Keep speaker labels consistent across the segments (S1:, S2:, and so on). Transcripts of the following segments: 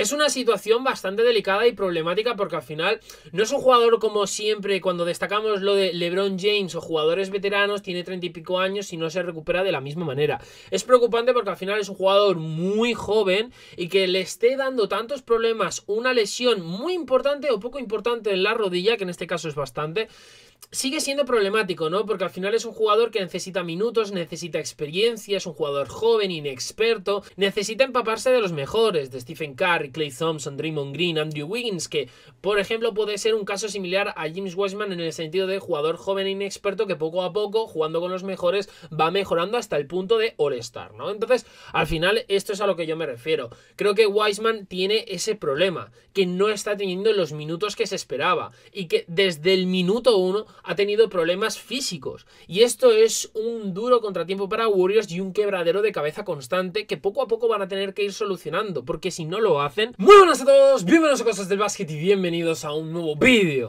S1: Es una situación bastante delicada y problemática porque al final no es un jugador como siempre cuando destacamos lo de LeBron James o jugadores veteranos, tiene 30 y pico años y no se recupera de la misma manera. Es preocupante porque al final es un jugador muy joven y que le esté dando tantos problemas, una lesión muy importante o poco importante en la rodilla, que en este caso es bastante, sigue siendo problemático, ¿no? Porque al final es un jugador que necesita minutos, necesita experiencia, es un jugador joven, inexperto, necesita empaparse de los mejores, de Stephen Curry, Klay Thompson, Draymond Green, Andrew Wiggins, que por ejemplo puede ser un caso similar a James Wiseman en el sentido de jugador joven e inexperto que poco a poco, jugando con los mejores, va mejorando hasta el punto de All-Star, ¿no? Entonces, al final, esto es a lo que yo me refiero. Creo que Wiseman tiene ese problema, que no está teniendo los minutos que se esperaba y que desde el minuto 1 ha tenido problemas físicos, y esto es un duro contratiempo para Warriors y un quebradero de cabeza constante que poco a poco van a tener que ir solucionando, porque si no lo hacen... Muy buenas a todos, bienvenidos a Cosas del Básquet y bienvenidos a un nuevo vídeo.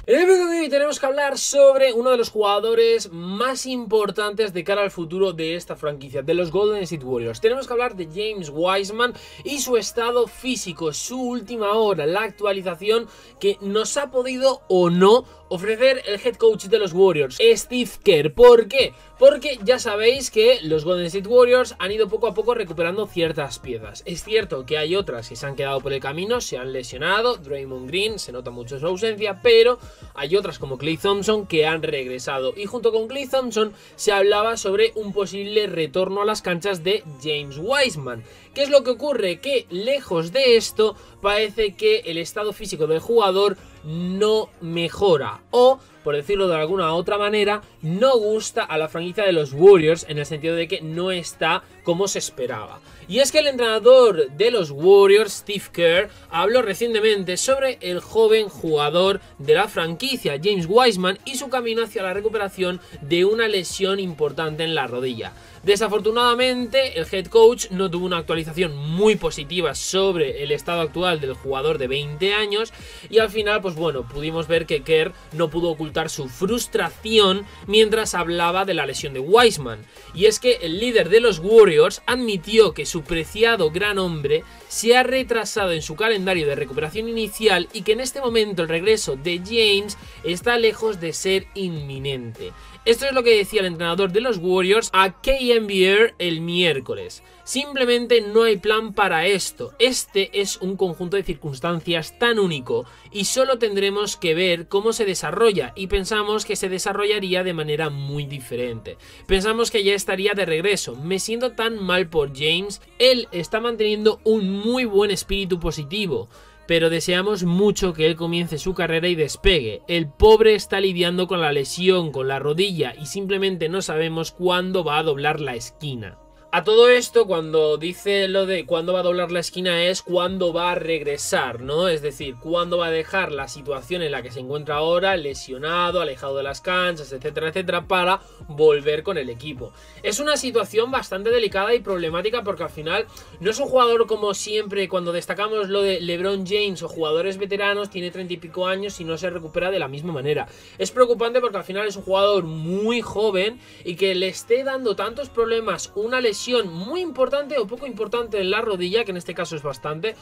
S1: En el vídeo de hoy tenemos que hablar sobre uno de los jugadores más importantes de cara al futuro de esta franquicia, de los Golden State Warriors. Tenemos que hablar de James Wiseman y su estado físico, su última hora, la actualización que nos ha podido o no ofrecer el head coach de los Warriors, Steve Kerr. ¿Por qué? Porque ya sabéis que los Golden State Warriors han ido poco a poco recuperando ciertas piezas. Es cierto que hay otras que se han quedado por el camino, se han lesionado. Draymond Green, se nota mucho su ausencia, pero hay otras como Klay Thompson que han regresado. Y junto con Klay Thompson se hablaba sobre un posible retorno a las canchas de James Wiseman. ¿Qué es lo que ocurre? Que lejos de esto parece que el estado físico del jugador no mejora, o por decirlo de alguna otra manera, no gusta a la franquicia de los Warriors en el sentido de que no está como se esperaba. Y es que el entrenador de los Warriors, Steve Kerr, habló recientemente sobre el joven jugador de la franquicia, James Wiseman, y su camino hacia la recuperación de una lesión importante en la rodilla. Desafortunadamente, el head coach no tuvo una actualización muy positiva sobre el estado actual del jugador de 20 años y al final, pues bueno, pudimos ver que Kerr no pudo ocultar su frustración mientras hablaba de la lesión de Wiseman. Y es que el líder de los Warriors admitió que su preciado gran hombre se ha retrasado en su calendario de recuperación inicial y que en este momento el regreso de James está lejos de ser inminente. Esto es lo que decía el entrenador de los Warriors a KNBR el miércoles. Simplemente no hay plan para esto. Este es un conjunto de circunstancias tan único y solo tendremos que ver cómo se desarrolla, y pensamos que se desarrollaría de manera muy diferente. Pensamos que ya estaría de regreso. Me siento tan mal por James. Él está manteniendo un muy buen espíritu positivo, pero deseamos mucho que él comience su carrera y despegue. El pobre está lidiando con la lesión, con la rodilla, y simplemente no sabemos cuándo va a doblar la esquina. A todo esto, cuando dice lo de cuándo va a doblar la esquina, es cuándo va a regresar, ¿no? Es decir, cuándo va a dejar la situación en la que se encuentra ahora, lesionado, alejado de las canchas, etcétera, etcétera, para volver con el equipo. Es una situación bastante delicada y problemática porque al final no es un jugador como siempre cuando destacamos lo de LeBron James o jugadores veteranos, tiene 30 y pico años y no se recupera de la misma manera. Es preocupante porque al final es un jugador muy joven y que le esté dando tantos problemas, una lesión muy importante o poco importante en la rodilla, que en este caso es bastante,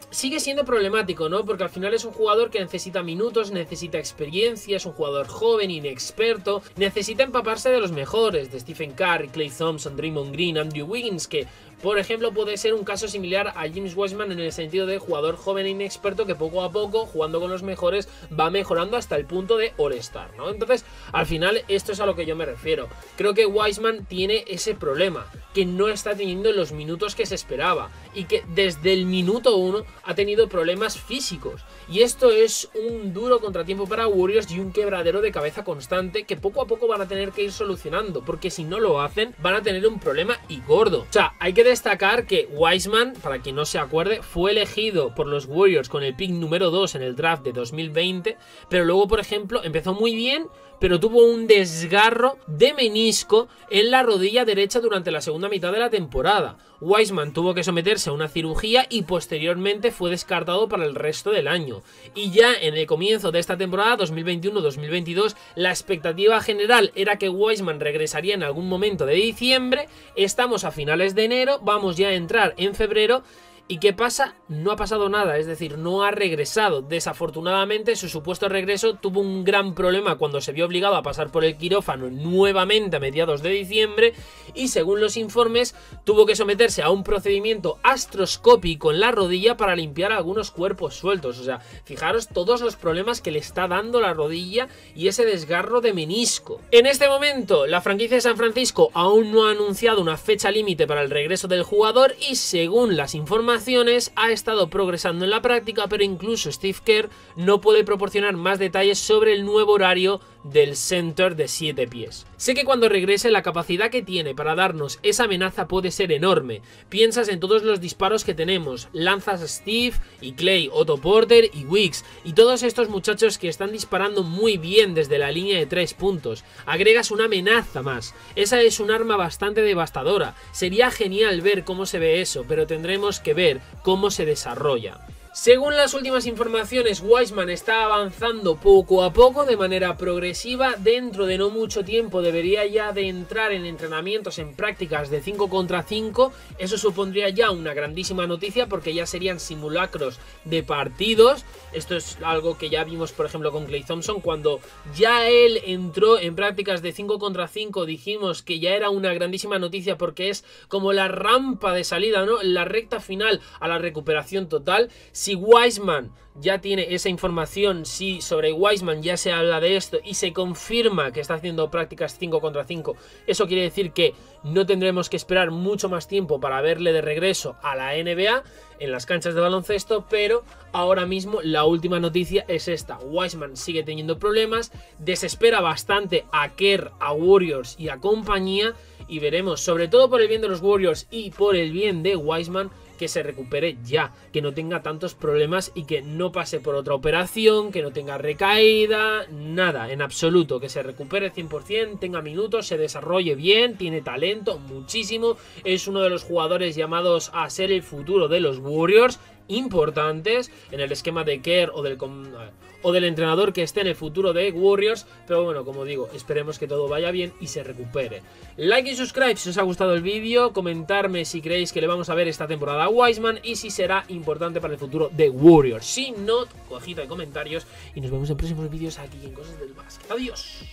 S1: sigue siendo problemático, ¿no? Porque al final es un jugador que necesita minutos, necesita experiencia, es un jugador joven, inexperto, necesita empaparse de los mejores, de Stephen Curry, Klay Thompson, Draymond Green, Andrew Wiggins, que por ejemplo puede ser un caso similar a James Wiseman en el sentido de jugador joven e inexperto que poco a poco, jugando con los mejores, va mejorando hasta el punto de All-Star, ¿no? Entonces, al final, esto es a lo que yo me refiero. Creo que Wiseman tiene ese problema, que no está teniendo los minutos que se esperaba y que desde el minuto 1 ha tenido problemas físicos. Y esto es un duro contratiempo para Warriors y un quebradero de cabeza constante que poco a poco van a tener que ir solucionando, porque si no lo hacen, van a tener un problema y gordo. O sea, hay que destacar que Wiseman, para quien no se acuerde, fue elegido por los Warriors con el pick número 2 en el draft de 2020, pero luego, por ejemplo, empezó muy bien, pero tuvo un desgarro de menisco en la rodilla derecha durante la segunda mitad de la temporada. Wiseman tuvo que someterse a una cirugía y posteriormente fue descartado para el resto del año. Y ya en el comienzo de esta temporada 2021-2022 la expectativa general era que Wiseman regresaría en algún momento de diciembre. Estamos a finales de enero, vamos ya a entrar en febrero. ¿Y qué pasa? No ha pasado nada, es decir, no ha regresado. Desafortunadamente, su supuesto regreso tuvo un gran problema cuando se vio obligado a pasar por el quirófano nuevamente a mediados de diciembre y, según los informes, tuvo que someterse a un procedimiento artroscópico en la rodilla para limpiar algunos cuerpos sueltos. O sea, fijaros todos los problemas que le está dando la rodilla y ese desgarro de menisco. En este momento, la franquicia de San Francisco aún no ha anunciado una fecha límite para el regreso del jugador y, según las informaciones, ha estado progresando en la práctica, pero incluso Steve Kerr no puede proporcionar más detalles sobre el nuevo horario del center de 7 pies. Sé que cuando regrese la capacidad que tiene para darnos esa amenaza puede ser enorme. Piensas en todos los disparos que tenemos, lanzas a Steve y Clay, Otto Porter y Wicks y todos estos muchachos que están disparando muy bien desde la línea de 3 puntos. Agregas una amenaza más. Esa es un arma bastante devastadora. Sería genial ver cómo se ve eso, pero tendremos que ver cómo se desarrolla. Según las últimas informaciones, Wiseman está avanzando poco a poco de manera progresiva. Dentro de no mucho tiempo debería ya de entrar en entrenamientos, en prácticas de 5 contra 5. Eso supondría ya una grandísima noticia porque ya serían simulacros de partidos. Esto es algo que ya vimos, por ejemplo, con Klay Thompson. Cuando ya él entró en prácticas de 5 contra 5 dijimos que ya era una grandísima noticia porque es como la rampa de salida, ¿no? La recta final a la recuperación total. Si Wiseman ya tiene esa información, si sobre Wiseman ya se habla de esto y se confirma que está haciendo prácticas 5 contra 5, eso quiere decir que no tendremos que esperar mucho más tiempo para verle de regreso a la NBA en las canchas de baloncesto, pero ahora mismo la última noticia es esta. Wiseman sigue teniendo problemas, desespera bastante a Kerr, a Warriors y a compañía, y veremos, sobre todo por el bien de los Warriors y por el bien de Wiseman, que se recupere ya, que no tenga tantos problemas y que no pase por otra operación, que no tenga recaída, nada, en absoluto, que se recupere 100%, tenga minutos, se desarrolle bien, tiene talento, muchísimo, es uno de los jugadores llamados a ser el futuro de los Warriors, importantes en el esquema de Kerr o del entrenador que esté en el futuro de Warriors, pero bueno, como digo, esperemos que todo vaya bien y se recupere. Like y subscribe si os ha gustado el vídeo, comentarme si creéis que le vamos a ver esta temporada a Wiseman y si será importante para el futuro de Warriors. Si no, cojita de comentarios y nos vemos en próximos vídeos aquí en Cosas del Básquet. Adiós.